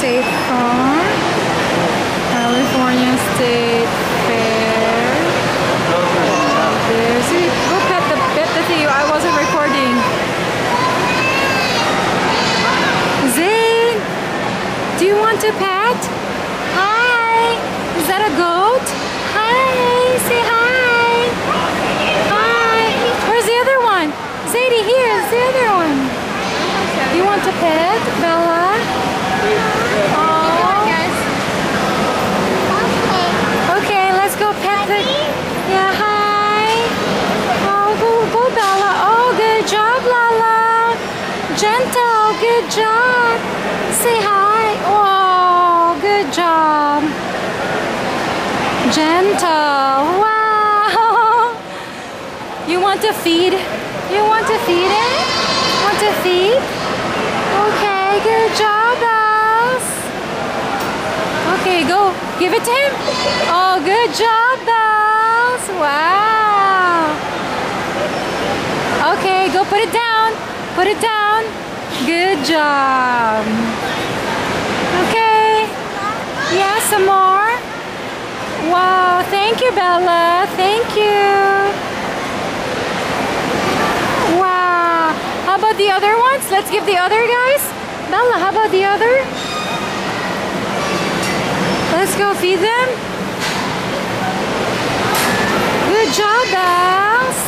State Farm, California State Fair. There's it. Go pet the thing. I wasn't recording. Zane, do you want to pet? Hi. Is that a goat? Hi. Say hi. Hi. Where's the other one? Zadie, here's the other one. You want to pet, Bella? Oh. Okay, let's go pet the... Yeah, hi. Oh, go Bella. Oh, good job, Lala. Gentle, good job. Say hi. Oh, good job. Gentle. Wow. You want to feed? You want to feed it? Want to feed? Okay, good job, Bells. Okay, go. Give it to him. Oh, good job, Bells. Wow. Okay, go put it down. Put it down. Good job. Okay. Yeah, some more. Wow, thank you, Bella. Thank you. Wow. How about the other ones? Let's give the other guys. Bella, how about the other? Let's go feed them. Good job, Bells.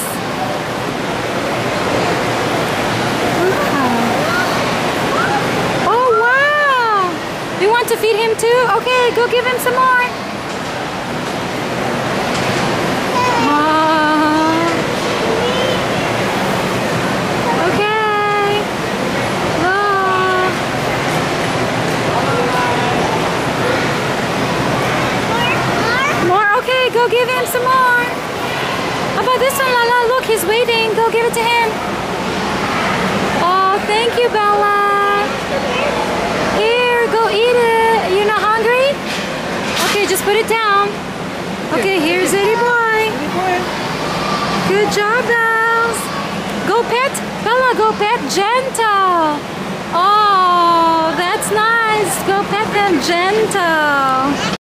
Oh, wow. You want to feed him too? Okay, go give him some more. Go give him some more. How about this one, Lala? Look, he's waiting. Go give it to him. Oh, thank you, Bella. Here, go eat it. You're not hungry? Okay, just put it down. Okay, here's Eddie Boy. Good job, Bells. Go pet. Bella, go pet Gentle. Oh, that's nice. Go pet them Gentle.